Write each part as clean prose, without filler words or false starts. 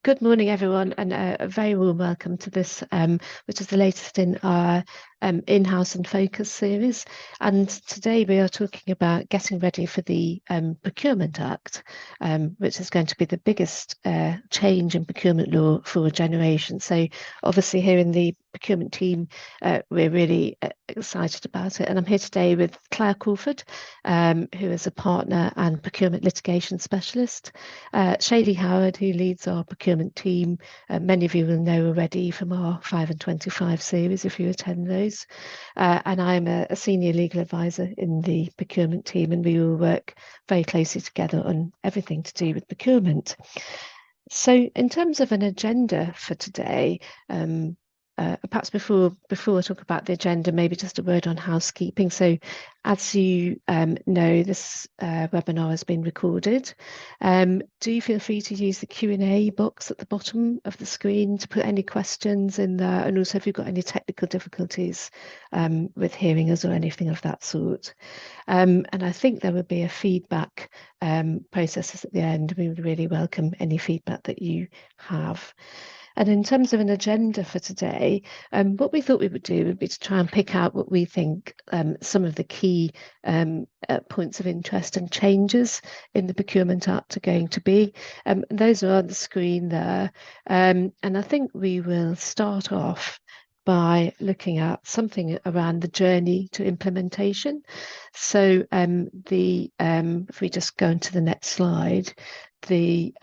Good morning, everyone, and a very warm welcome to this, which is the latest in our in-house and focus series. And today we are talking about getting ready for the Procurement Act, which is going to be the biggest change in procurement law for a generation. So obviously here in the procurement team, we're really excited about it. And I'm here today with Claire Crawford, who is a partner and procurement litigation specialist, Shaylee Howard, who leads our procurement team. Many of you will know already from our 5 and 25 series if you attend those. And I'm a senior legal advisor in the procurement team, and we will work very closely together on everything to do with procurement. So in terms of an agenda for today, perhaps before I talk about the agenda, maybe just a word on housekeeping. So as you know, this webinar has been recorded. Do feel free to use the Q&A box at the bottom of the screen to put any questions in there. And also if you've got any technical difficulties with hearing us or anything of that sort. And I think there would be a feedback process at the end. We would really welcome any feedback that you have. And in terms of an agenda for today, what we thought we would do would be to try and pick out what we think some of the key points of interest and changes in the Procurement Act are going to be. Those are on the screen there. And I think we will start off by looking at something around the journey to implementation. So if we just go into the next slide, the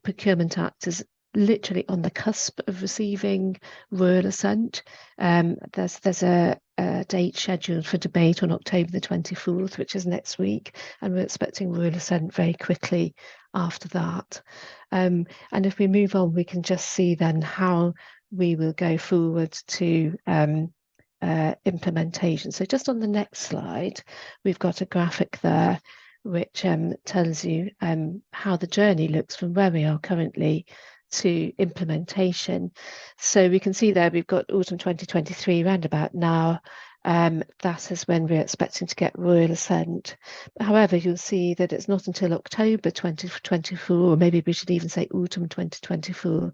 Procurement Act is literally on the cusp of receiving royal assent. There's a date scheduled for debate on October the 24th, which is next week, and we're expecting royal assent very quickly after that. And if we move on, we can just see then how we will go forward to implementation. So just on the next slide, we've got a graphic there which tells you how the journey looks from where we are currently to implementation. So we can see there we've got autumn 2023 round about now. That is when we're expecting to get royal assent. However, you'll see that it's not until October 2024, or maybe we should even say autumn 2024,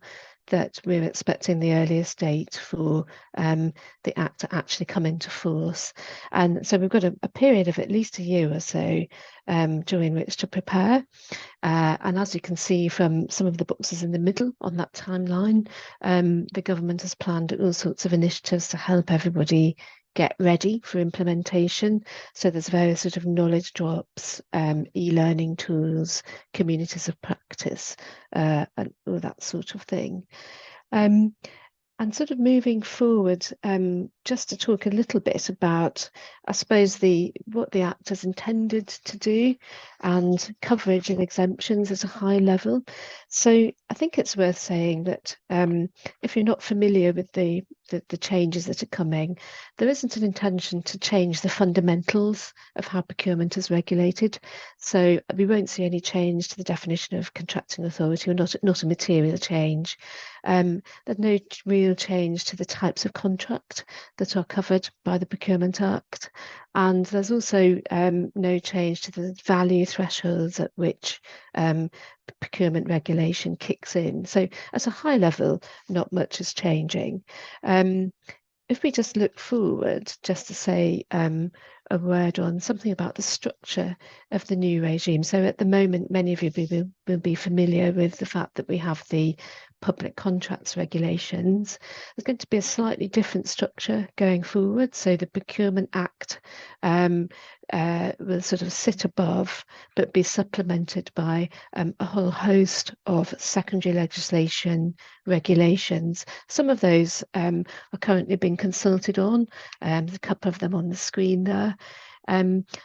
that we're expecting the earliest date for the Act to actually come into force. And so we've got a period of at least a year or so during which to prepare. And as you can see from some of the boxes in the middle on that timeline, the government has planned all sorts of initiatives to help everybody get ready for implementation. So there's various sort of knowledge drops, e-learning tools, communities of practice, and all that sort of thing. And sort of moving forward, just to talk a little bit about, I suppose, what the Act is intended to do and coverage and exemptions at a high level. So I think it's worth saying that if you're not familiar with the changes that are coming, there isn't an intention to change the fundamentals of how procurement is regulated. So we won't see any change to the definition of contracting authority, or not a material change. There's no real change to the types of contract that are covered by the Procurement Act. And there's also no change to the value thresholds at which procurement regulation kicks in. So at a high level, not much is changing. If we just look forward, just to say a word on something about the structure of the new regime. So at the moment, many of you will be familiar with the fact that we have the public contracts regulations. There's going to be a slightly different structure going forward. So the Procurement Act will sort of sit above, but be supplemented by a whole host of secondary legislation regulations. Some of those are currently being consulted on. There's a couple of them on the screen there.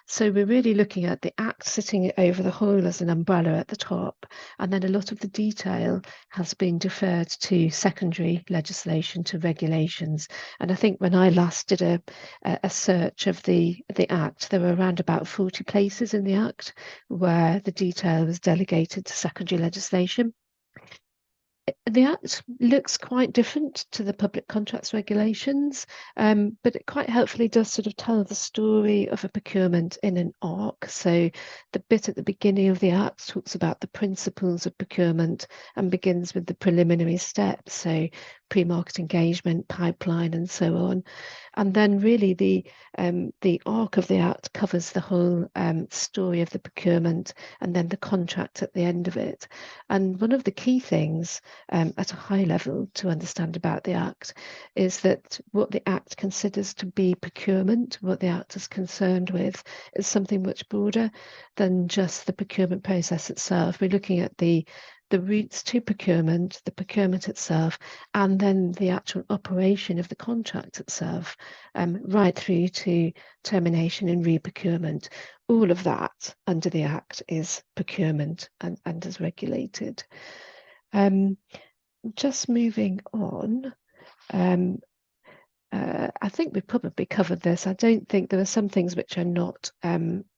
So we're really looking at the Act sitting over the whole as an umbrella at the top, and then a lot of the detail has been deferred to secondary legislation, to regulations. And I think when I last did a search of the Act, there were around about 40 places in the Act where the detail was delegated to secondary legislation. The Act looks quite different to the public contracts regulations, but it quite helpfully does sort of tell the story of a procurement in an arc. So the bit at the beginning of the Act talks about the principles of procurement and begins with the preliminary steps, so pre-market engagement, pipeline, and so on. And then really the arc of the Act covers the whole story of the procurement and then the contract at the end of it. And one of the key things at a high level to understand about the Act is that what the Act considers to be procurement, what the Act is concerned with, is something much broader than just the procurement process itself. We're looking at the routes to procurement, the procurement itself, and then the actual operation of the contract itself, right through to termination and re-procurement. All of that under the Act is procurement and is regulated. Just moving on, I think we've probably covered this. I don't think there are some things which are not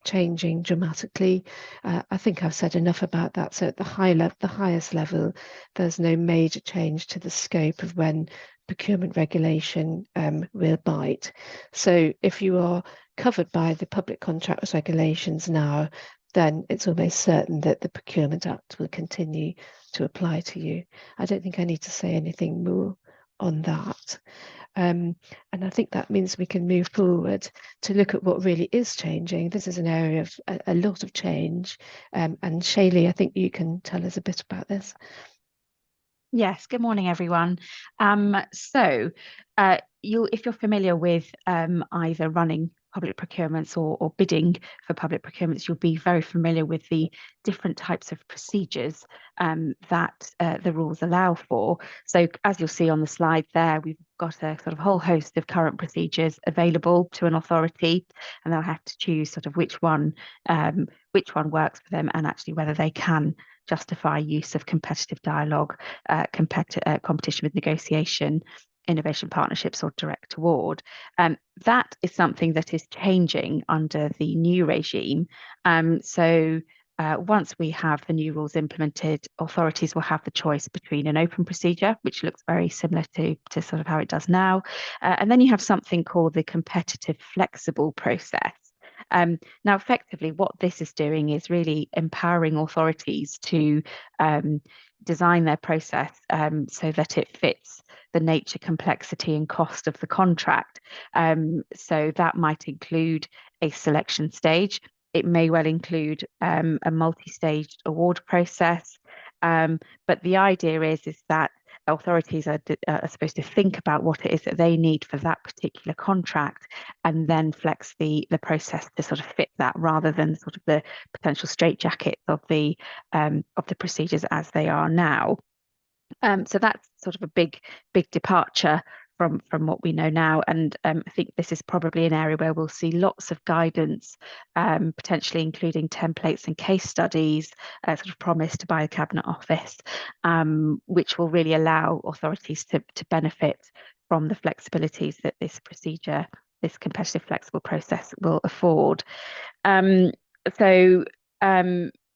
changing dramatically. I think I've said enough about that. So at the highest level, there's no major change to the scope of when procurement regulation will bite. So if you are covered by the public contracts regulations now, then it's almost certain that the Procurement Act will continue to apply to you. I don't think I need to say anything more on that. And I think that means we can move forward to look at what really is changing. This is an area of a lot of change. And Shaylee, I think you can tell us a bit about this. Yes, good morning, everyone. If you're familiar with either running public procurements or bidding for public procurements, you'll be very familiar with the different types of procedures that the rules allow for. So as you'll see on the slide there, we've got a sort of whole host of current procedures available to an authority, and they'll have to choose sort of which one works for them and actually whether they can justify use of competitive dialogue, competition with negotiation, innovation partnerships, or direct award. That is something that is changing under the new regime. Once we have the new rules implemented, authorities will have the choice between an open procedure, which looks very similar to sort of how it does now, and then you have something called the competitive flexible process. Now, effectively, what this is doing is really empowering authorities to design their process so that it fits the nature, complexity, and cost of the contract. So that might include a selection stage. It may well include a multi-staged award process. But the idea is that authorities are supposed to think about what it is that they need for that particular contract and then flex the process to sort of fit that, rather than sort of the potential straitjackets of the procedures as they are now. So that's sort of a big departure from what we know now, and I think this is probably an area where we'll see lots of guidance, potentially including templates and case studies sort of promised by the Cabinet Office, which will really allow authorities to benefit from the flexibilities that this procedure, this competitive flexible process, will afford. As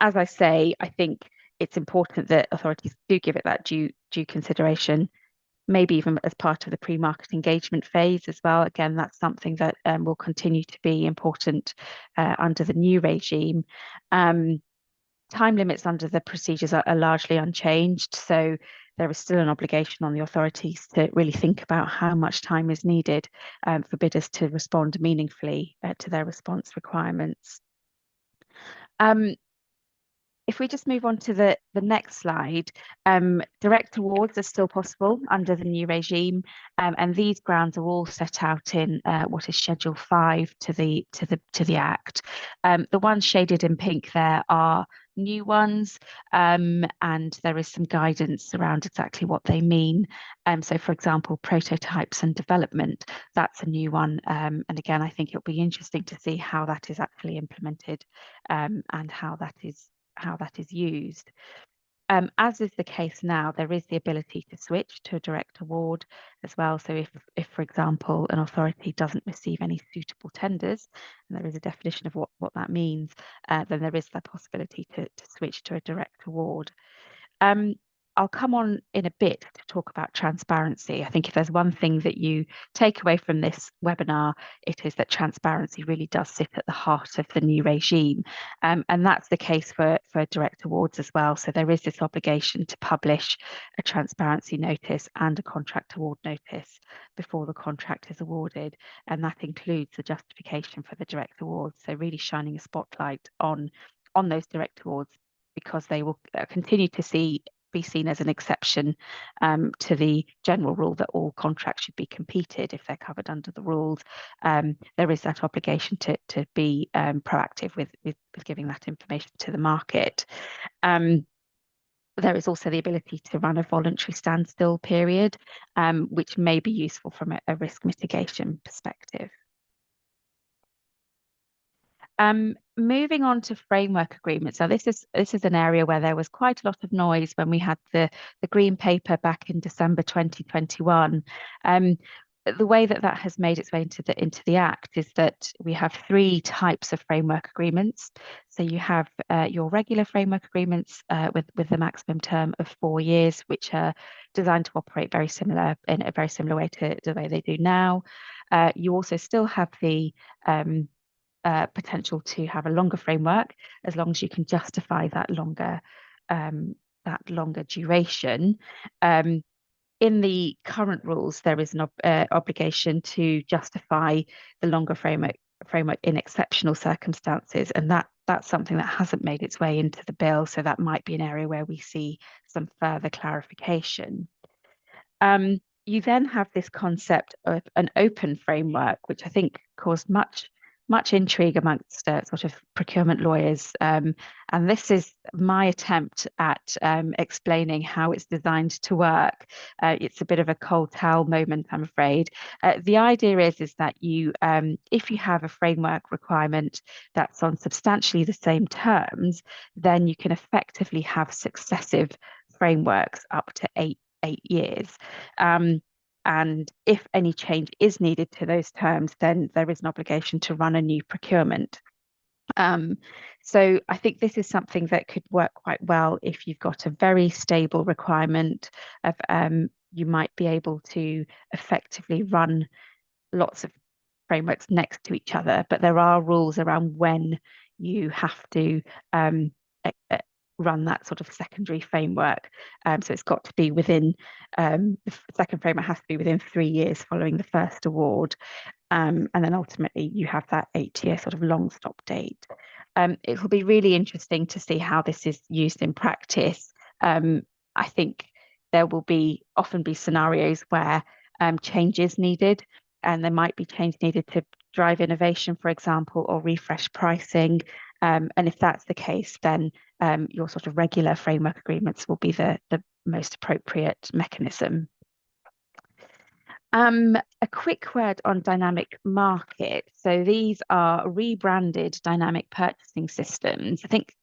I say, I think it's important that authorities do give it that due consideration, maybe even as part of the pre-market engagement phase as well. Again, that's something that will continue to be important under the new regime. Time limits under the procedures are largely unchanged, so there is still an obligation on the authorities to really think about how much time is needed for bidders to respond meaningfully to their response requirements. If we just move on to the next slide, direct awards are still possible under the new regime, and these grounds are all set out in what is Schedule 5 to the Act. The ones shaded in pink there are new ones, and there is some guidance around exactly what they mean. So, for example, prototypes and development, that's a new one, and again, I think it'll be interesting to see how that is actually implemented and how that is used. As is the case now, there is the ability to switch to a direct award as well. So if for example, an authority doesn't receive any suitable tenders, and there is a definition of what that means, then there is the possibility to switch to a direct award. I'll come on in a bit to talk about transparency. I think if there's one thing that you take away from this webinar, it is that transparency really does sit at the heart of the new regime. And that's the case for direct awards as well. So there is this obligation to publish a transparency notice and a contract award notice before the contract is awarded. And that includes the justification for the direct awards. So really shining a spotlight on those direct awards, because they will continue to be seen as an exception to the general rule that all contracts should be competed if they're covered under the rules. There is that obligation to be proactive with giving that information to the market. There is also the ability to run a voluntary standstill period, which may be useful from a risk mitigation perspective. Moving on to framework agreements. Now, this is an area where there was quite a lot of noise when we had the green paper back in December 2021. The way that has made its way into the Act is that we have three types of framework agreements. So you have your regular framework agreements with the maximum term of 4 years, which are designed to operate in a very similar way to the way they do now. You also still have the potential to have a longer framework, as long as you can justify that longer duration. In the current rules, there is an obligation to justify the longer framework in exceptional circumstances, and that's something that hasn't made its way into the bill. So that might be an area where we see some further clarification. You then have this concept of an open framework, which I think caused much intrigue amongst sort of procurement lawyers. And this is my attempt at explaining how it's designed to work. It's a bit of a cold towel moment, I'm afraid. The idea is that you, if you have a framework requirement that's on substantially the same terms, then you can effectively have successive frameworks up to eight years. And if any change is needed to those terms, then there is an obligation to run a new procurement. So I think this is something that could work quite well if you've got a very stable requirement of you might be able to effectively run lots of frameworks next to each other, but there are rules around when you have to run that sort of secondary framework. So it's got to be within, the second framework has to be within 3 years following the first award. And then ultimately you have that 8-year sort of long stop date. It will be really interesting to see how this is used in practice. I think there will often be scenarios where change is needed, and there might be change needed to drive innovation, for example, or refresh pricing. And if that's the case, then your sort of regular framework agreements will be the most appropriate mechanism. A quick word on dynamic markets. So these are rebranded dynamic purchasing systems. I think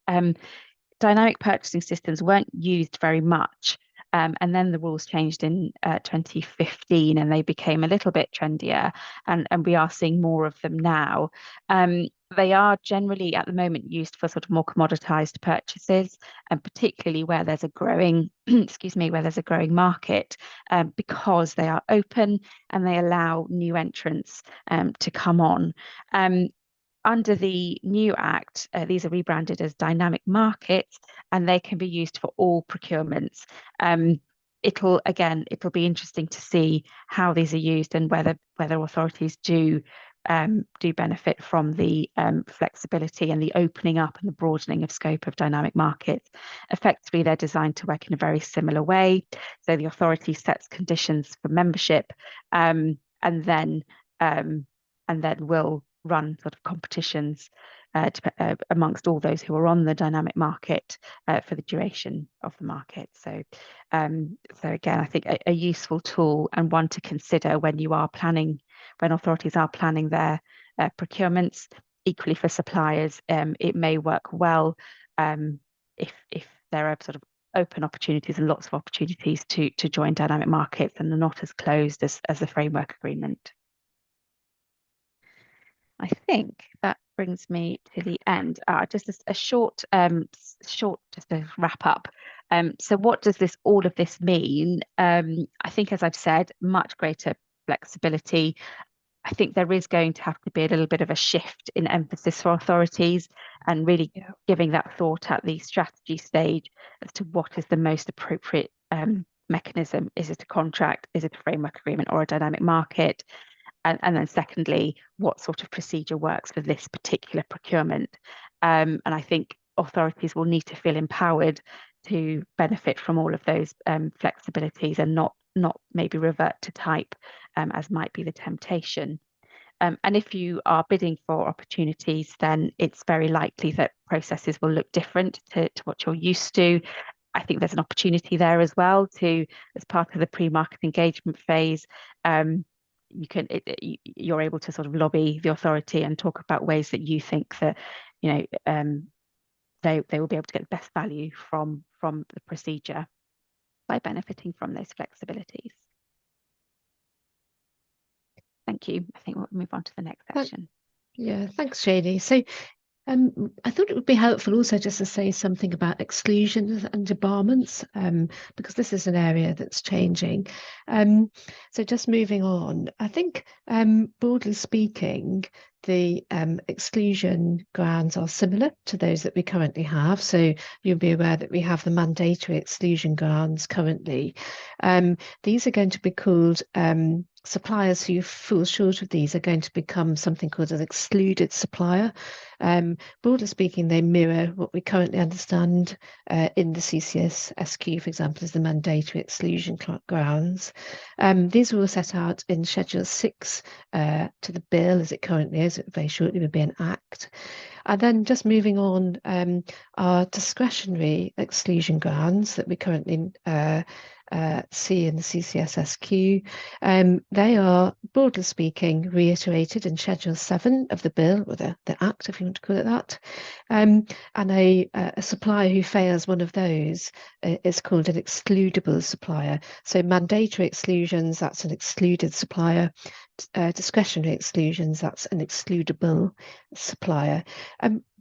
dynamic purchasing systems weren't used very much. And then the rules changed in 2015, and they became a little bit trendier, and we are seeing more of them now. They are generally at the moment used for sort of more commoditized purchases, and particularly where there's a growing, where there's a growing market, because they are open and they allow new entrants to come on. Under the new Act, these are rebranded as dynamic markets, and they can be used for all procurements. It'll be interesting to see how these are used and whether authorities do benefit from the flexibility and the opening up and the broadening of scope of dynamic markets. Effectively, they're designed to work in a very similar way. So the authority sets conditions for membership, and then will run sort of competitions amongst all those who are on the dynamic market for the duration of the market. So again, I think a useful tool, and one to consider when authorities are planning their procurements. Equally for suppliers, it may work well if there are sort of open opportunities and lots of opportunities to join dynamic markets, and they're not as closed as a framework agreement. I think that brings me to the end. Just a short, just to wrap up. So what does all of this mean? I think, as I've said, much greater flexibility. I think there is going to have to be a little bit of a shift in emphasis for authorities and really giving that thought at the strategy stage as to what is the most appropriate mechanism. Is it a contract? Is it a framework agreement or a dynamic market? And then secondly, what sort of procedure works for this particular procurement? And I think authorities will need to feel empowered to benefit from all of those flexibilities and not maybe revert to type as might be the temptation. And if you are bidding for opportunities, then it's very likely that processes will look different to what you're used to. I think there's an opportunity there as well to, as part of the pre-market engagement phase, you're able to sort of lobby the authority and talk about ways that you think that, they will be able to get the best value from the procedure by benefiting from those flexibilities. Thank you. I think we'll move on to the next section. Yeah, thanks, Janie. So I thought it would be helpful also just to say something about exclusions and debarments, because this is an area that's changing. So just moving on, I think broadly speaking, the exclusion grounds are similar to those that we currently have. So you'll be aware that we have the mandatory exclusion grounds currently. These are going to be called suppliers who fall short of these are going to become something called an excluded supplier. Broadly speaking, they mirror what we currently understand in the CCS SQ, for example, as the mandatory exclusion grounds. These are all set out in Schedule 6 to the bill as it currently is. It very shortly will be an act. And then just moving on, our discretionary exclusion grounds that we currently see in the CCS SQ, they are, broadly speaking, reiterated in Schedule 7 of the bill, or the Act, if you want to call it that. And a supplier who fails one of those is called an excludable supplier. So mandatory exclusions, that's an excluded supplier. Discretionary exclusions, that's an excludable supplier.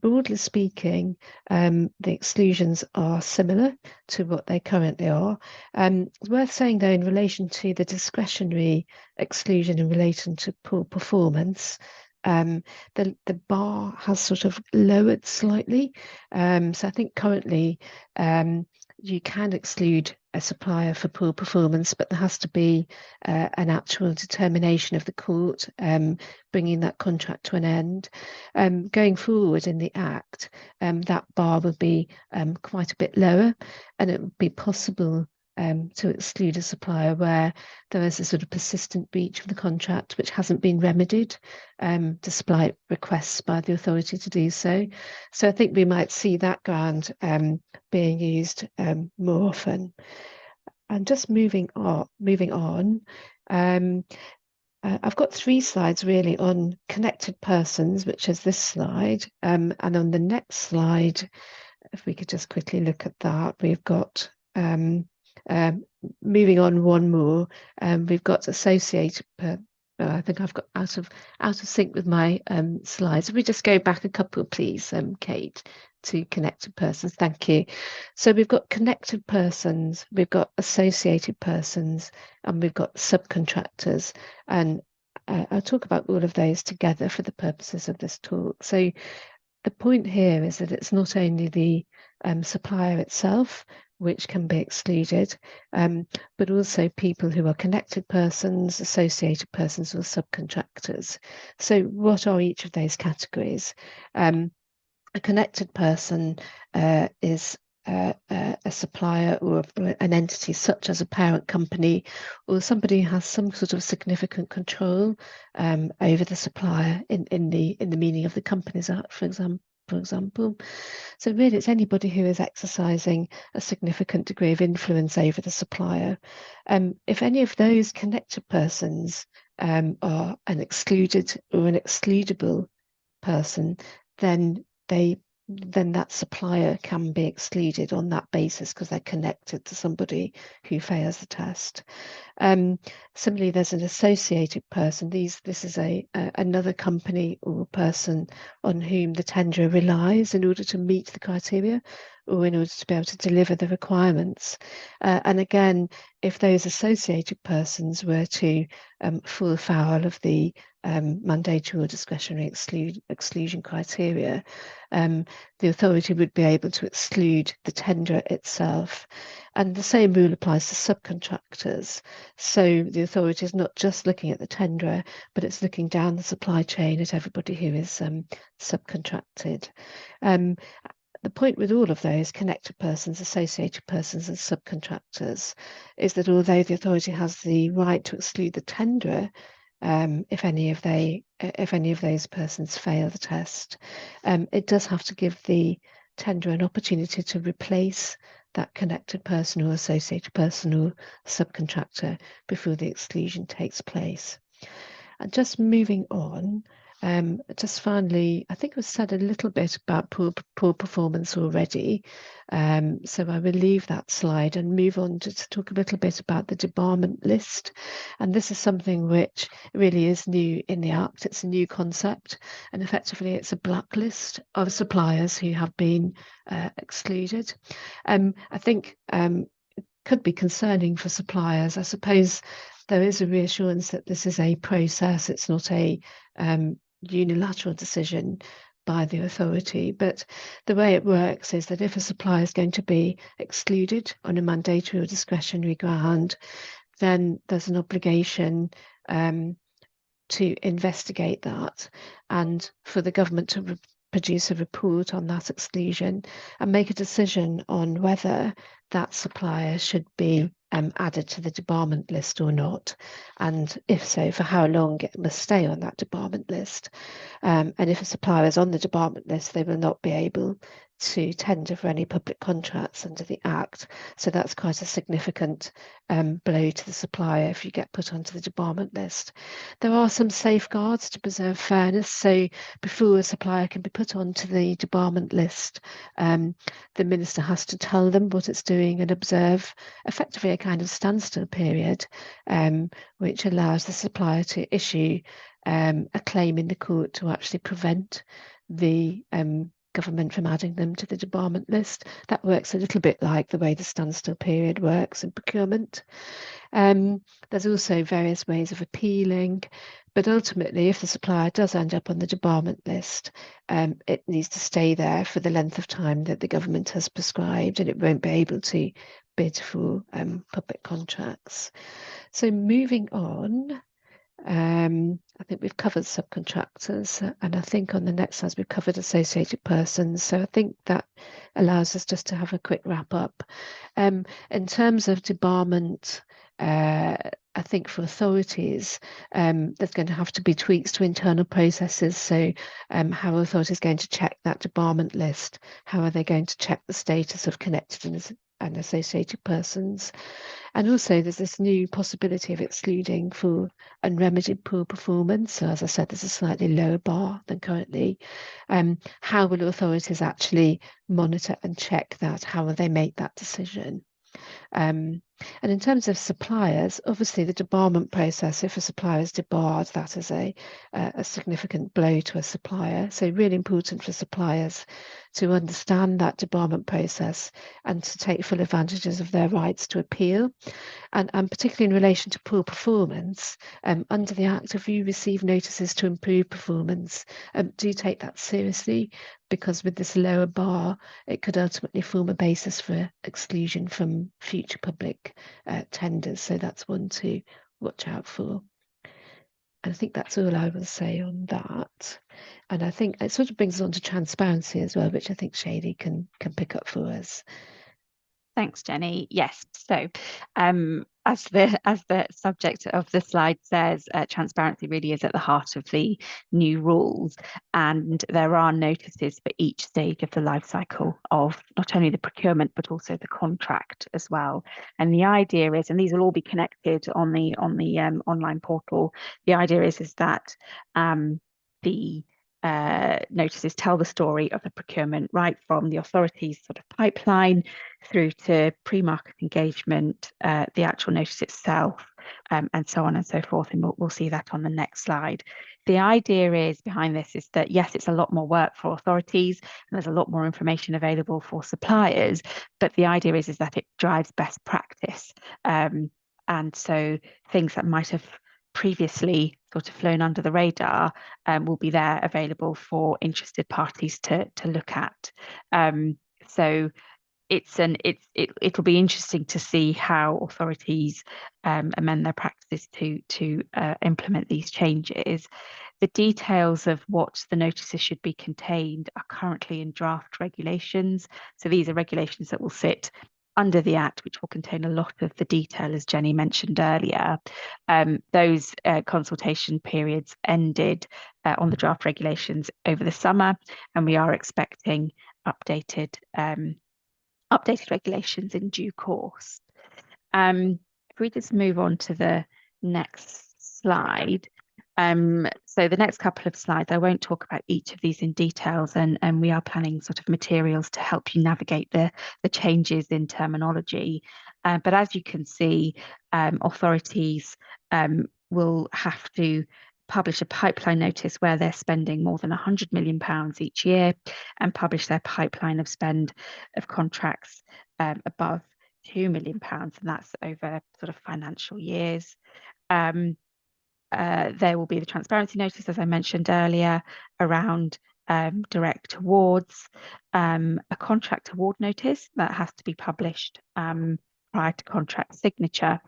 Broadly speaking, the exclusions are similar to what they currently are. It's worth saying, though, in relation to the discretionary exclusion in relation to poor performance, the bar has sort of lowered slightly. So I think currently you can exclude a supplier for poor performance, but there has to be an actual determination of the court bringing that contract to an end. Going forward in the Act, that bar would be quite a bit lower, and it would be possible to exclude a supplier where there is a sort of persistent breach of the contract which hasn't been remedied despite requests by the authority to do so. So I think we might see that ground being used more often. And just moving on, I've got 3 slides really on connected persons, which is this slide, and on the next slide, if we could just quickly look at that, we've got moving on one more, we've got associated I think I've got out of sync with my slides. If we just go back a couple, please, Kate, to connected persons. Thank you. So we've got connected persons, we've got associated persons, and we've got subcontractors. And I'll talk about all of those together for the purposes of this talk. So the point here is that it's not only the supplier itself which can be excluded, but also people who are connected persons, associated persons, or subcontractors. So what are each of those categories? A connected person is a supplier or an entity such as a parent company, or somebody who has some sort of significant control over the supplier in the meaning of the Companies Act, for example. So really it's anybody who is exercising a significant degree of influence over the supplier. If any of those connected persons are an excluded or an excludable person, then that supplier can be excluded on that basis because they're connected to somebody who fails the test. Similarly, there's an associated person. This is another company or person on whom the tenderer relies in order to meet the criteria or in order to be able to deliver the requirements. And again, if those associated persons were to fall foul of the mandatory or discretionary exclusion criteria, the authority would be able to exclude the tenderer itself. And the same rule applies to subcontractors. So the authority is not just looking at the tenderer, but it's looking down the supply chain at everybody who is subcontracted. The point with all of those connected persons, associated persons and subcontractors is that although the authority has the right to exclude the tenderer, if any of those persons fail the test, it does have to give the tenderer an opportunity to replace that connected person or associated person or subcontractor before the exclusion takes place. And just moving on, just finally, I think we've said a little bit about poor performance already. So I will leave that slide and move on to talk a little bit about the debarment list. And this is something which really is new in the Act. It's a new concept, and effectively it's a blacklist of suppliers who have been excluded. I think it could be concerning for suppliers. I suppose there is a reassurance that this is a process. It's not a unilateral decision by the authority, but the way it works is that if a supplier is going to be excluded on a mandatory or discretionary ground, then there's an obligation to investigate that and for the government to produce a report on that exclusion and make a decision on whether that supplier should be added to the debarment list or not, and if so, for how long it must stay on that debarment list. And if a supplier is on the debarment list, they will not be able to tender for any public contracts under the Act. So that's quite a significant blow to the supplier if you get put onto the debarment list. There are some safeguards to preserve fairness. So before a supplier can be put onto the debarment list, the minister has to tell them what it's doing and observe effectively a kind of standstill period, which allows the supplier to issue a claim in the court to actually prevent the government from adding them to the debarment list. That works a little bit like the way the standstill period works in procurement. There's also various ways of appealing, but ultimately if the supplier does end up on the debarment list, it needs to stay there for the length of time that the government has prescribed, and it won't be able to bid for public contracts. So moving on, I think we've covered subcontractors, and I think on the next slide we've covered associated persons. So I think that allows us just to have a quick wrap up. In terms of debarment, I think for authorities, there's going to have to be tweaks to internal processes. So how are authorities going to check that debarment list? How are they going to check the status of connected and associated persons? And also there's this new possibility of excluding for unremedied poor performance. So as I said, there's a slightly lower bar than currently. How will authorities actually monitor and check that? How will they make that decision? And in terms of suppliers, obviously the debarment process, if a supplier is debarred, that is a significant blow to a supplier. So really important for suppliers to understand that debarment process and to take full advantages of their rights to appeal. And particularly in relation to poor performance, under the Act, if you receive notices to improve performance, do take that seriously, because with this lower bar, it could ultimately form a basis for exclusion from future public tenders. So that's one to watch out for. And I think that's all I will say on that. And I think it sort of brings us on to transparency as well, which I think Shady can pick up for us. Thanks, Jenny. Yes. So, as the subject of the slide says, transparency really is at the heart of the new rules, and there are notices for each stage of the life cycle of not only the procurement but also the contract as well. And the idea is, and these will all be connected on the online portal. The idea is that the notices tell the story of the procurement right from the authority's sort of pipeline through to pre-market engagement, the actual notice itself, and so on and so forth. And we'll see that on the next slide. The idea behind this is that, yes, it's a lot more work for authorities and there's a lot more information available for suppliers, but the idea is that it drives best practice. And so things that might have previously sort of flown under the radar will be there available for interested parties to look at. So it'll be interesting to see how authorities amend their practices to implement these changes. The details of what the notices should be contained are currently in draft regulations. So these are regulations that will sit under the Act, which will contain a lot of the detail, as Jenny mentioned earlier. Those consultation periods ended on the draft regulations over the summer, and we are expecting updated regulations in due course. If we just move on to the next slide. So the next couple of slides, I won't talk about each of these in details, and we are planning sort of materials to help you navigate the changes in terminology. But as you can see, authorities will have to publish a pipeline notice where they're spending more than £100 million each year, and publish their pipeline of spend of contracts above £2 million, and that's over sort of financial years. There will be the transparency notice, as I mentioned earlier, around direct awards, a contract award notice that has to be published prior to contract signature,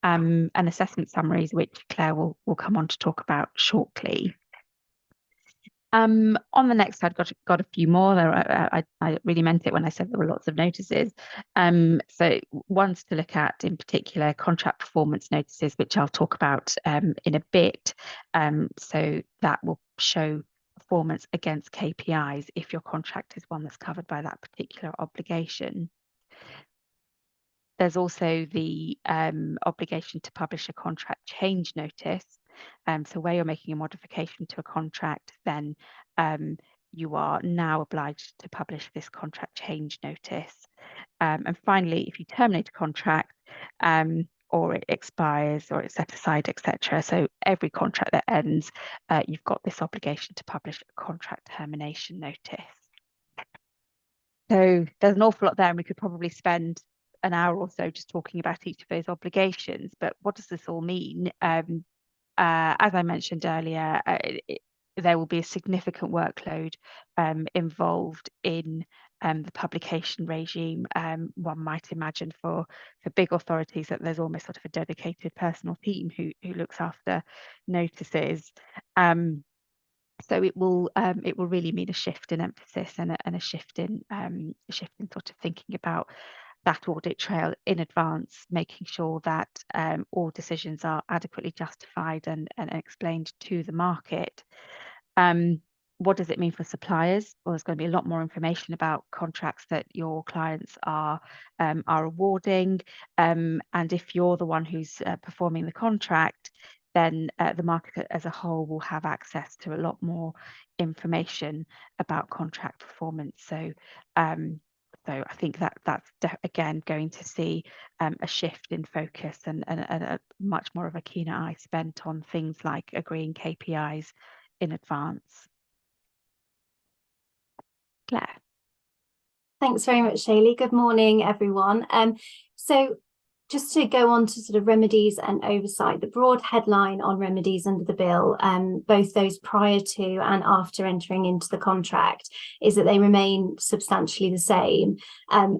and assessment summaries, which Claire will come on to talk about shortly. On the next slide, got a few more. I really meant it when I said there were lots of notices. So ones to look at in particular, contract performance notices, which I'll talk about in a bit. So that will show performance against KPIs if your contract is one that's covered by that particular obligation. There's also the obligation to publish a contract change notice. So where you're making a modification to a contract, then you are now obliged to publish this contract change notice. And finally, if you terminate a contract or it expires or it's set aside, etc. So every contract that ends, you've got this obligation to publish a contract termination notice. So there's an awful lot there, and we could probably spend an hour or so just talking about each of those obligations. But what does this all mean? As I mentioned earlier, there will be a significant workload involved in the publication regime. One might imagine for big authorities that there's almost sort of a dedicated personal team who looks after notices. So it will really mean a shift in emphasis and a shift in sort of thinking about that audit trail in advance, making sure that all decisions are adequately justified and explained to the market. What does it mean for suppliers? Well, there's going to be a lot more information about contracts that your clients are awarding, and if you're the one who's performing the contract, then the market as a whole will have access to a lot more information about contract performance. So I think that's again going to see a shift in focus and a much more of a keener eye spent on things like agreeing KPIs in advance. Claire. Thanks very much, Shaylee. Good morning, everyone. So just to go on to sort of remedies and oversight, the broad headline on remedies under the bill, both those prior to and after entering into the contract, is that they remain substantially the same.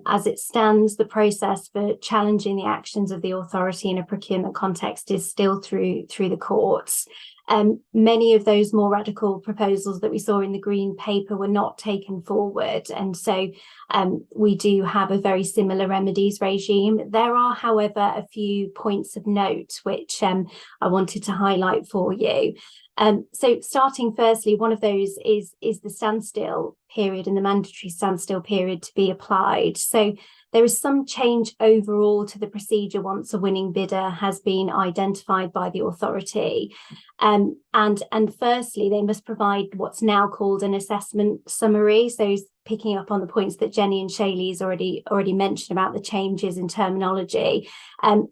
As it stands, the process for challenging the actions of the authority in a procurement context is still through the courts. Many of those more radical proposals that we saw in the Green Paper were not taken forward, and so we do have a very similar remedies regime. There are, however, a few points of note which I wanted to highlight for you. So starting firstly, one of those is the standstill period and the mandatory standstill period to be applied. So There is some change overall to the procedure once a winning bidder has been identified by the authority. And firstly, they must provide what's now called an assessment summary. So picking up on the points that Jenny and Shaylee's already mentioned about the changes in terminology.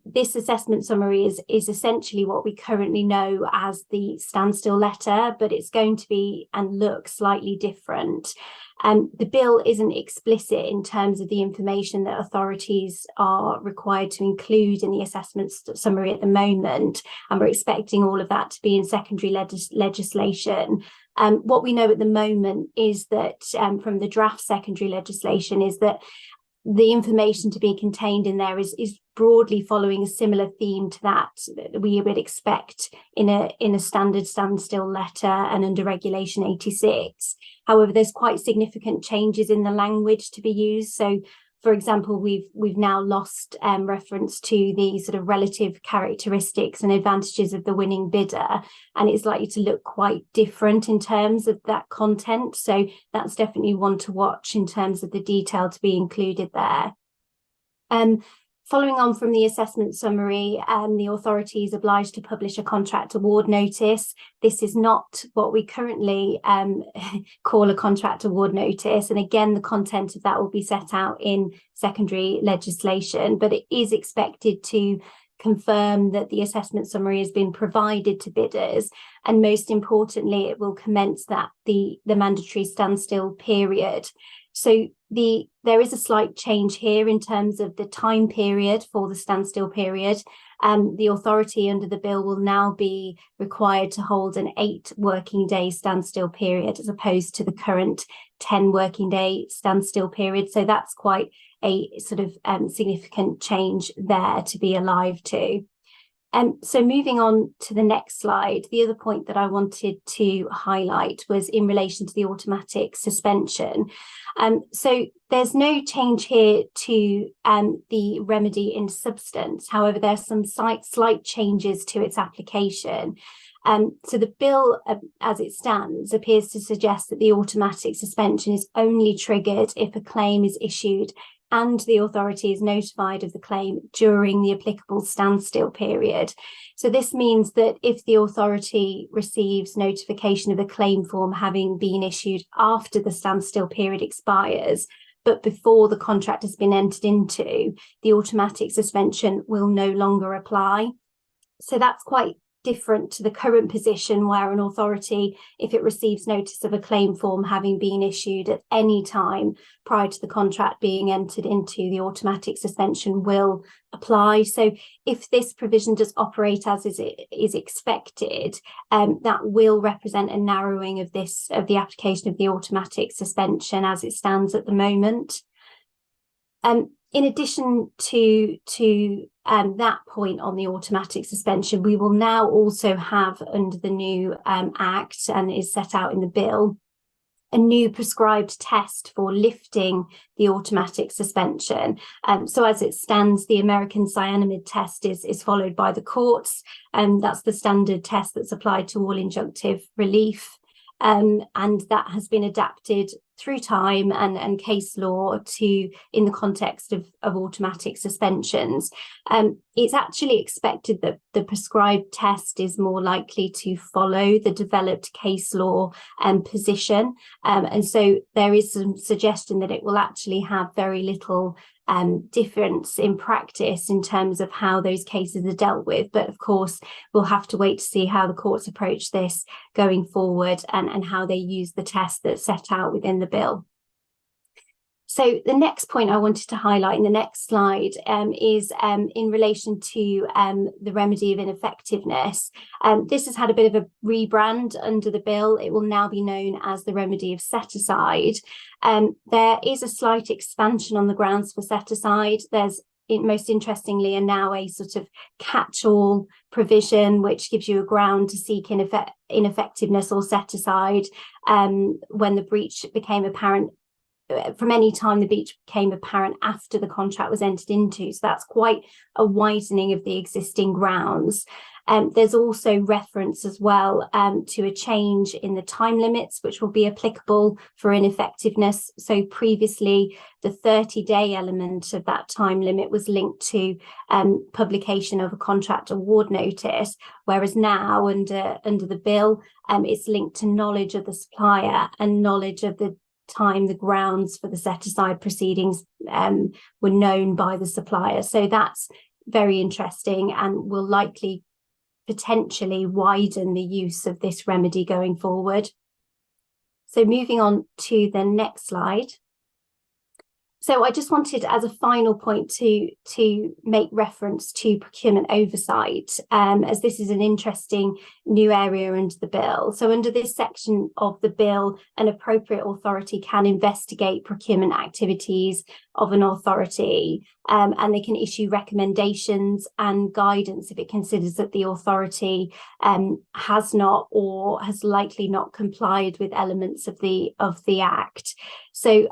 This assessment summary is essentially what we currently know as the standstill letter, but it's going to be and look slightly different. The bill isn't explicit in terms of the information that authorities are required to include in the assessment summary at the moment, and we're expecting all of that to be in secondary legislation. What we know at the moment is that from the draft secondary legislation is that the information to be contained in there is broadly following a similar theme to that we would expect in a standard standstill letter and under Regulation 86. However, there's quite significant changes in the language to be used. So, for example, we've now lost reference to the sort of relative characteristics and advantages of the winning bidder, and it's likely to look quite different in terms of that content. So that's definitely one to watch in terms of the detail to be included there. Following on from the assessment summary, the authority is obliged to publish a contract award notice. This is not what we currently call a contract award notice. And again, the content of that will be set out in secondary legislation, but it is expected to confirm that the assessment summary has been provided to bidders. And most importantly, it will commence that the mandatory standstill period. So there is a slight change here in terms of the time period for the standstill period. The authority under the bill will now be required to hold an 8 working day standstill period as opposed to the current 10 working day standstill period. So that's quite a sort of significant change there to be alive to. So moving on to the next slide, the other point that I wanted to highlight was in relation to the automatic suspension. So there's no change here to the remedy in substance. However, there's some slight changes to its application. So the bill, as it stands, appears to suggest that the automatic suspension is only triggered if a claim is issued and the authority is notified of the claim during the applicable standstill period. So this means that if the authority receives notification of a claim form having been issued after the standstill period expires, but before the contract has been entered into, the automatic suspension will no longer apply. So that's quite different to the current position where an authority, if it receives notice of a claim form having been issued at any time prior to the contract being entered into, the automatic suspension will apply. So if this provision does operate as is expected, that will represent a narrowing of the application of the automatic suspension as it stands at the moment. In addition to that point on the automatic suspension, we will now also have under the new Act, and is set out in the bill, a new prescribed test for lifting the automatic suspension. So as it stands, the American cyanamide test is followed by the courts, and that's the standard test that's applied to all injunctive relief. And that has been adapted through time and case law in the context of automatic suspensions. It's actually expected that the prescribed test is more likely to follow the developed case law position. And so there is some suggestion that it will actually have very little difference in practice in terms of how those cases are dealt with. But of course, we'll have to wait to see how the courts approach this going forward and how they use the test that's set out within the bill. So the next point I wanted to highlight in the next slide is in relation to the remedy of ineffectiveness. This has had a bit of a rebrand under the bill. It will now be known as the remedy of set-aside. There is a slight expansion on the grounds for set-aside. There's, most interestingly, now a sort of catch-all provision which gives you a ground to seek ineffectiveness or set-aside when the breach became apparent from any time the breach became apparent after the contract was entered into. So that's quite a widening of the existing grounds. There's also reference as well to a change in the time limits, which will be applicable for ineffectiveness. So previously, the 30-day element of that time limit was linked to publication of a contract award notice, whereas now under the bill, it's linked to knowledge of the supplier and knowledge of the time the grounds for the set-aside proceedings were known by the supplier. So that's very interesting and will likely potentially widen the use of this remedy going forward. So moving on to the next slide. So I just wanted, as a final point, to make reference to procurement oversight, as this is an interesting new area under the bill. So under this section of the bill, an appropriate authority can investigate procurement activities of an authority, and they can issue recommendations and guidance if it considers that the authority has not or has likely not complied with elements of the Act. So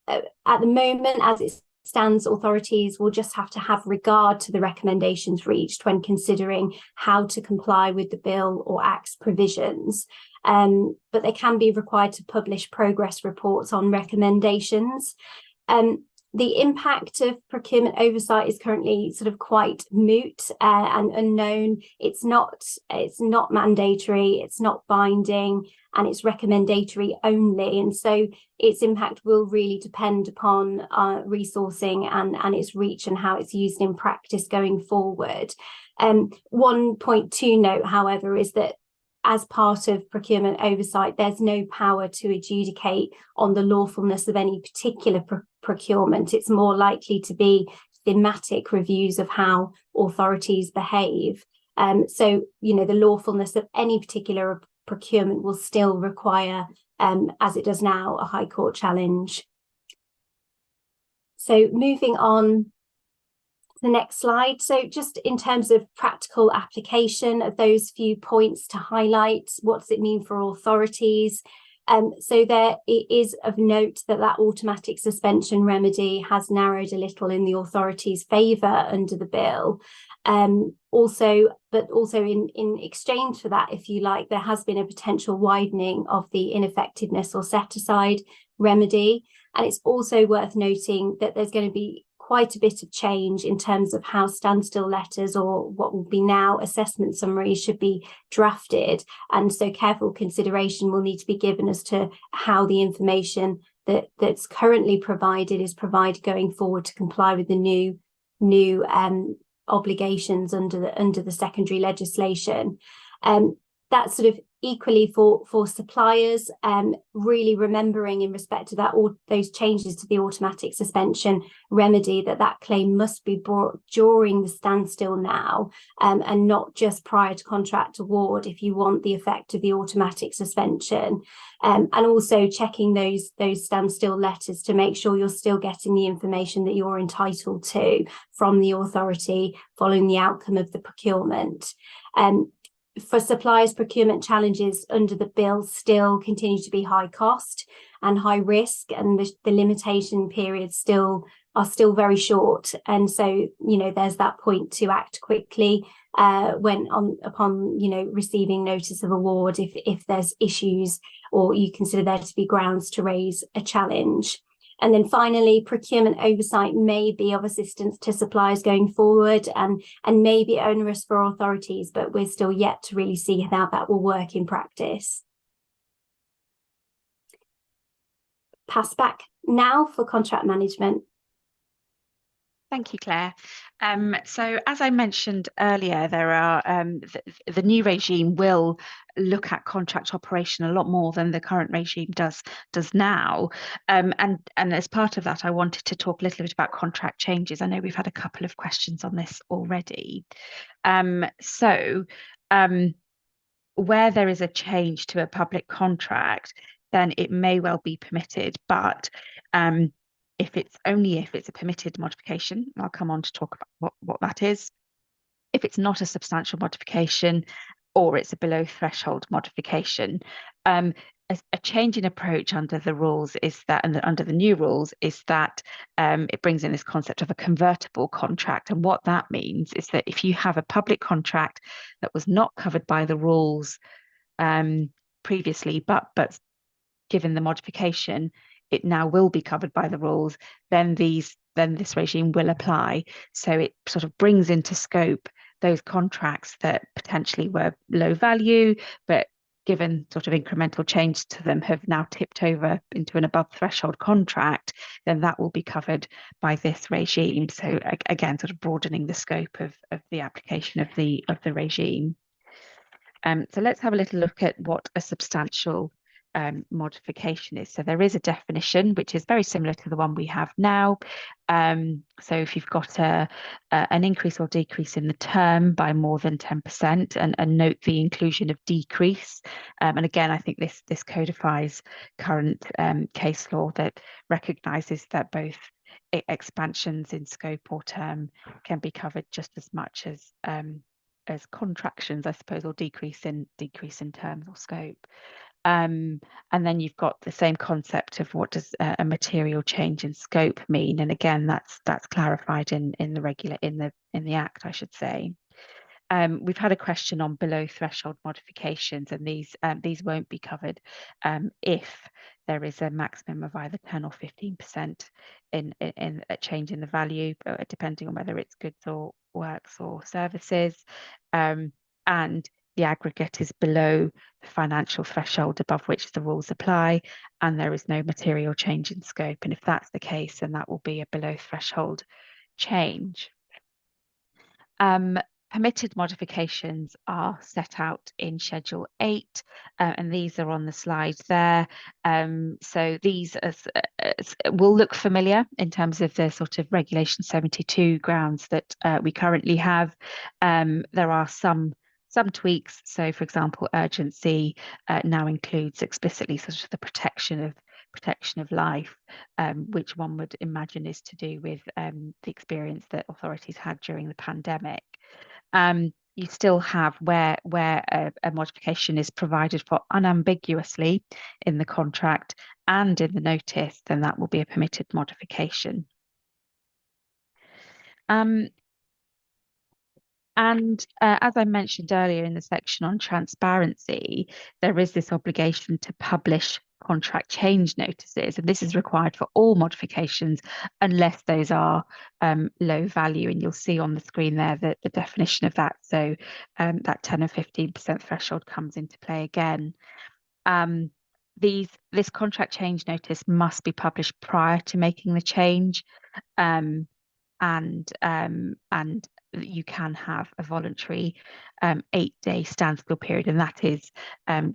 at the moment, as it stands, authorities will just have to have regard to the recommendations reached when considering how to comply with the bill or Act's provisions. But they can be required to publish progress reports on recommendations. The impact of procurement oversight is currently sort of quite moot and unknown. It's not mandatory, it's not binding, and it's recommendatory only. And so its impact will really depend upon resourcing and its reach and how it's used in practice going forward. One point to note, however, is that as part of procurement oversight, there's no power to adjudicate on the lawfulness of any particular procurement. It's more likely to be thematic reviews of how authorities behave. So, the lawfulness of any particular procurement will still require, as it does now, a High Court challenge. So moving on, the next slide. So just in terms of practical application of those few points to highlight, what does it mean for authorities? So there it is of note that automatic suspension remedy has narrowed a little in the authority's favour under the bill. Also in exchange for that, if you like, there has been a potential widening of the ineffectiveness or set aside remedy. And it's also worth noting that there's going to be quite a bit of change in terms of how standstill letters, or what will be now assessment summaries, should be drafted. And so careful consideration will need to be given as to how the information that's currently provided is provided going forward to comply with the new obligations under the secondary legislation. That's sort of equally for suppliers, really remembering in respect to that, all those changes to the automatic suspension remedy, that claim must be brought during the standstill now, and not just prior to contract award if you want the effect of the automatic suspension. And also checking those standstill letters to make sure you're still getting the information that you're entitled to from the authority following the outcome of the procurement. For suppliers, procurement challenges under the bill still continue to be high cost and high risk, and the limitation periods are still very short. And so, there's that point to act quickly upon receiving notice of award if there's issues or you consider there to be grounds to raise a challenge. And then finally, procurement oversight may be of assistance to suppliers going forward and may be onerous for authorities, but we're still yet to really see how that will work in practice. Pass back now for contract management. Thank you, Claire. So as I mentioned earlier, there are the new regime will look at contract operation a lot more than the current regime does now. And as part of that, I wanted to talk a little bit about contract changes. I know we've had a couple of questions on this already. Where there is a change to a public contract, then it may well be permitted, but if it's a permitted modification, I'll come on to talk about what that is. If it's not a substantial modification, or it's a below threshold modification, a a change in approach under the rules is that, and under the new rules, is that it brings in this concept of a convertible contract. And what that means is that if you have a public contract that was not covered by the rules previously, but given the modification, it now will be covered by the rules, then this regime will apply. So it sort of brings into scope those contracts that potentially were low value, but given sort of incremental change to them have now tipped over into an above threshold contract, then that will be covered by this regime. So again, sort of broadening the scope of the application of the regime. So let's have a little look at what a substantial modification is. So there is a definition which is very similar to the one we have now. So if you've got an increase or decrease in the term by more than 10%, and note the inclusion of decrease. And again, I think this codifies current case law that recognises that both expansions in scope or term can be covered just as much as contractions, I suppose, or decrease in terms or scope. And then you've got the same concept of what does a material change in scope mean, and again that's clarified in the Act, I should say. We've had a question on below threshold modifications, and these won't be covered if there is a maximum of either 10 or 15% in a change in the value, depending on whether it's goods or works or services, and the aggregate is below the financial threshold above which the rules apply, and there is no material change in scope. And if that's the case, then that will be a below threshold change. Permitted modifications are set out in Schedule 8, and these are on the slide there. So these will look familiar in terms of the sort of Regulation 72 grounds that we currently have. There are some tweaks. So, for example, urgency now includes explicitly sort of the protection of life, which one would imagine is to do with the experience that authorities had during the pandemic. You still have where a modification is provided for unambiguously in the contract and in the notice, then that will be a permitted modification. And as I mentioned earlier in the section on transparency, there is this obligation to publish contract change notices, and this is required for all modifications unless those are low value, and you'll see on the screen there that the definition of that. So that 10 and 15% threshold comes into play again. This contract change notice must be published prior to making the change, and you can have a voluntary 8-day standstill period, and that is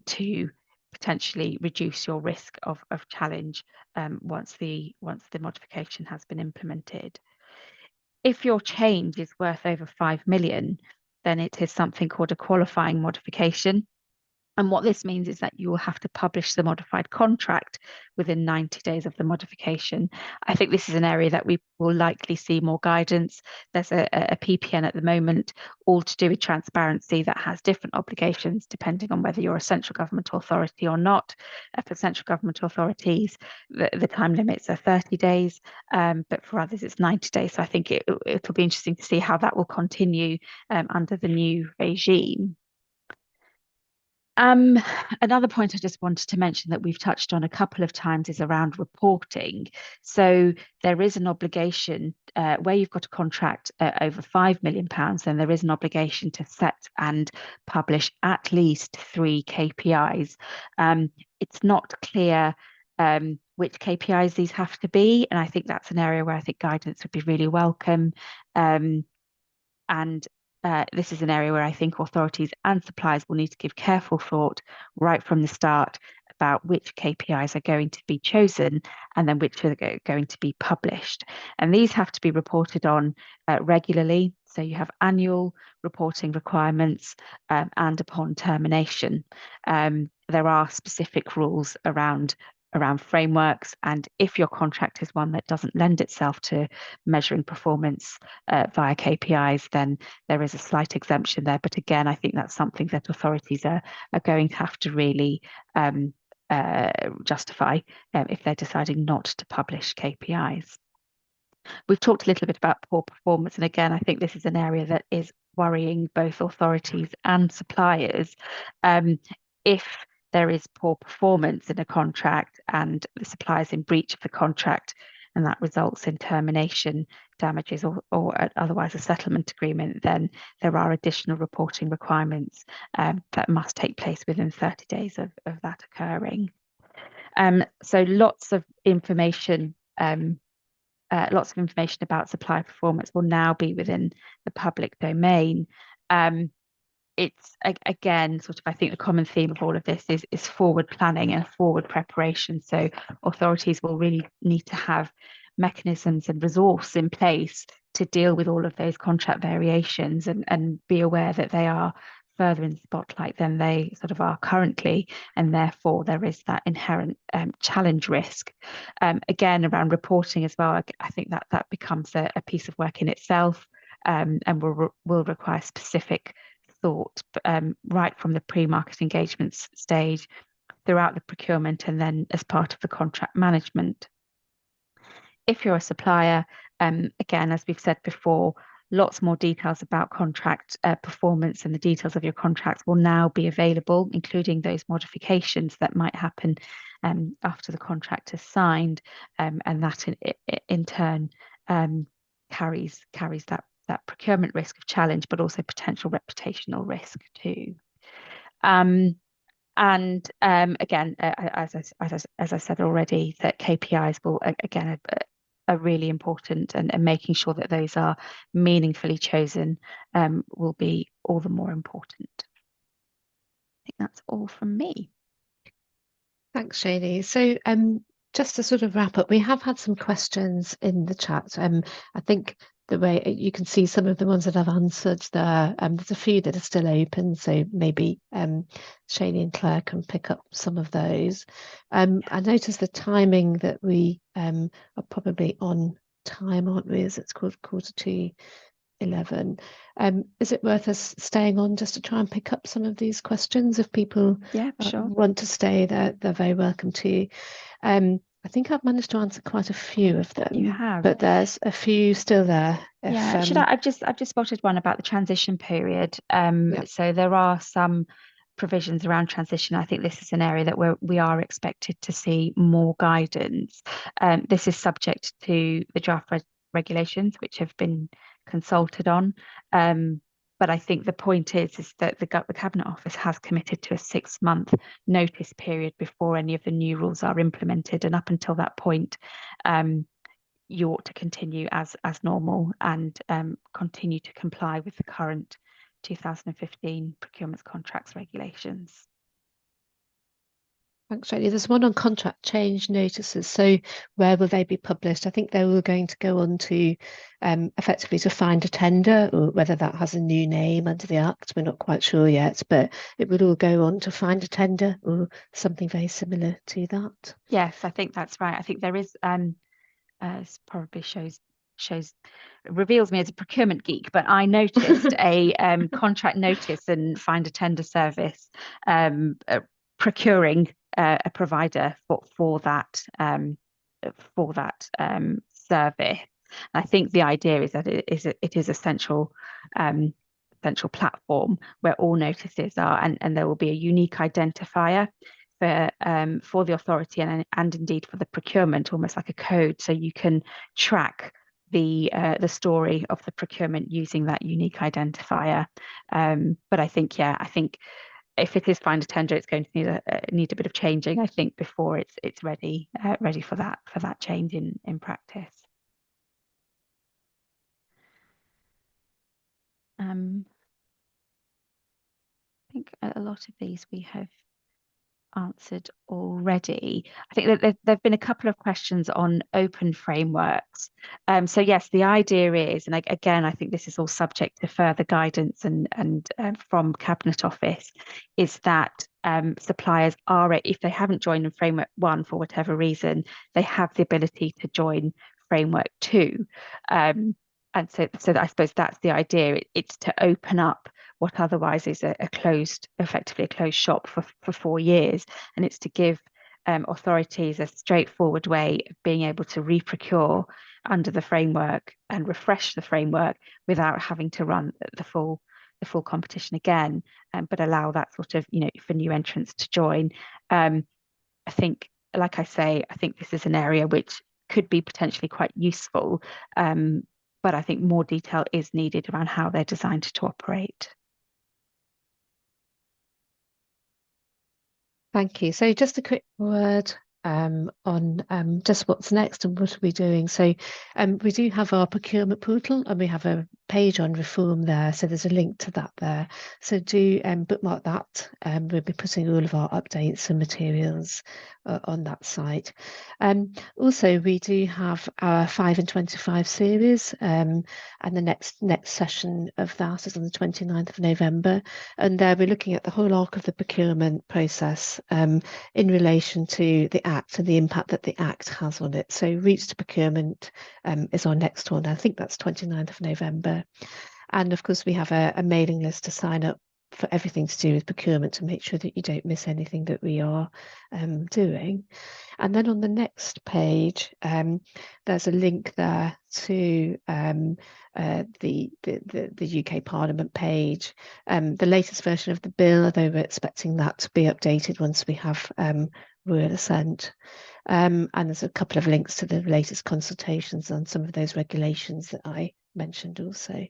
to potentially reduce your risk of challenge once the modification has been implemented. If your change is worth over 5 million, then it is something called a qualifying modification. And what this means is that you will have to publish the modified contract within 90 days of the modification. I think this is an area that we will likely see more guidance. There's a PPN at the moment, all to do with transparency, that has different obligations depending on whether you're a central government authority or not. For central government authorities, the time limits are 30 days, but for others it's 90 days. So I think it'll be interesting to see how that will continue under the new regime. Another point I just wanted to mention that we've touched on a couple of times is around reporting. So there is an obligation where you've got a contract over £5 million, then there is an obligation to set and publish at least 3 KPIs. It's not clear which KPIs these have to be, and I think that's an area where I think guidance would be really welcome. This is an area where I think authorities and suppliers will need to give careful thought right from the start about which KPIs are going to be chosen and then which are going to be published. And these have to be reported on regularly. So you have annual reporting requirements and upon termination. There are specific rules around frameworks, and if your contract is one that doesn't lend itself to measuring performance via KPIs, then there is a slight exemption there. But again, I think that's something that authorities are going to have to really justify if they're deciding not to publish KPIs. We've talked a little bit about poor performance, and again, I think this is an area that is worrying both authorities and suppliers. If there is poor performance in a contract and the supplier is in breach of the contract, and that results in termination, damages, or otherwise a settlement agreement, then there are additional reporting requirements that must take place within 30 days of that occurring. So lots of information about supplier performance will now be within the public domain. It's again sort of, I think the common theme of all of this is forward planning and forward preparation. So authorities will really need to have mechanisms and resource in place to deal with all of those contract variations and be aware that they are further in the spotlight than they sort of are currently, and therefore there is that inherent challenge risk. Again, around reporting as well, I think that becomes a piece of work in itself, and will require specific thought right from the pre-market engagements stage, throughout the procurement, and then as part of the contract management. If you're a supplier, again, as we've said before, lots more details about contract performance, and the details of your contracts will now be available, including those modifications that might happen after the contract is signed, and that in turn carries that procurement risk of challenge, but also potential reputational risk too. And again, as I said already, that KPIs will again are really important, and making sure that those are meaningfully chosen will be all the more important. I think that's all from me. Thanks, Shani. So just to sort of wrap up, we have had some questions in the chat. I think the way you can see some of the ones that I've answered there, there's a few that are still open, so maybe Shani and Claire can pick up some of those. I noticed the timing that we are probably on time, aren't we, as it's called 11:45. Is it worth us staying on just to try and pick up some of these questions? If people want to stay, they're very welcome to. I think I've managed to answer quite a few of them. You have, but there's a few still there. I've just spotted one about the transition period. So there are some provisions around transition. I think this is an area that we are expected to see more guidance. This is subject to the draft regulations, which have been consulted on. But I think the point is that the Cabinet Office has committed to a 6-month notice period before any of the new rules are implemented, and up until that point, you ought to continue as normal and continue to comply with the current 2015 procurement contracts regulations. Thanks, Shani. There's one on contract change notices. So where will they be published? I think they were going to go on to effectively to find a tender, or whether that has a new name under the Act, we're not quite sure yet, but it would all go on to find a tender or something very similar to that. Yes, I think that's right. I think there is, probably reveals me as a procurement geek, but I noticed a contract notice and find a tender service procuring a provider for that service. I think the idea is that it is a central platform where all notices are, and there will be a unique identifier for the authority and indeed for the procurement, almost like a code, so you can track the story of the procurement using that unique identifier. But I think if it is find a tender, it's going to need a bit of changing, I think, before it's ready for that change in practice. I think a lot of these we have answered already. I think that there've been a couple of questions on open frameworks. So yes, the idea is, and again, I think this is all subject to further guidance and from Cabinet Office, is that suppliers are, if they haven't joined in Framework 1 for whatever reason, they have the ability to join Framework 2. And so I suppose that's the idea. It's to open up what otherwise is effectively a closed shop for 4 years, and it's to give authorities a straightforward way of being able to reprocure under the framework and refresh the framework without having to run the full competition again, but allow that sort of, for new entrants to join. I think, like I say, I think this is an area which could be potentially quite useful, but I think more detail is needed around how they're designed to operate. Thank you. So just a quick word on just what's next and what are we doing. So we do have our procurement portal and we have a page on reform there. So there's a link to that there. So do bookmark that. We'll be putting all of our updates and materials on that site. Also, we do have our 5 and 25 series, and the next session of that is on the 29th of November. And there we're looking at the whole arc of the procurement process in relation to the Act and the impact that the Act has on it. So routes to procurement is our next one. I think that's 29th of November. And of course, we have a mailing list to sign up for everything to do with procurement to make sure that you don't miss anything that we are doing. And then on the next page, there's a link there to the UK Parliament page, the latest version of the bill, although we're expecting that to be updated once we have royal assent. And there's a couple of links to the latest consultations on some of those regulations that I mentioned also.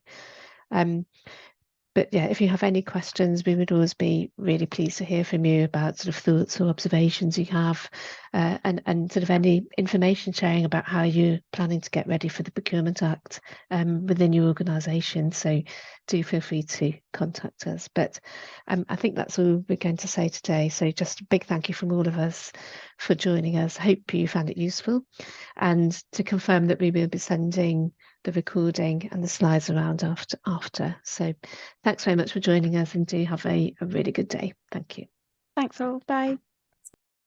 But yeah, if you have any questions, we would always be really pleased to hear from you about sort of thoughts or observations you have, and sort of any information sharing about how you're planning to get ready for the Procurement Act within your organisation. So do feel free to contact us. But I think that's all we're going to say today. So just a big thank you from all of us for joining us. Hope you found it useful. And to confirm that we will be sending the recording and the slides around after. So thanks very much for joining us and do have a really good day. Thank you. Thanks all. Bye.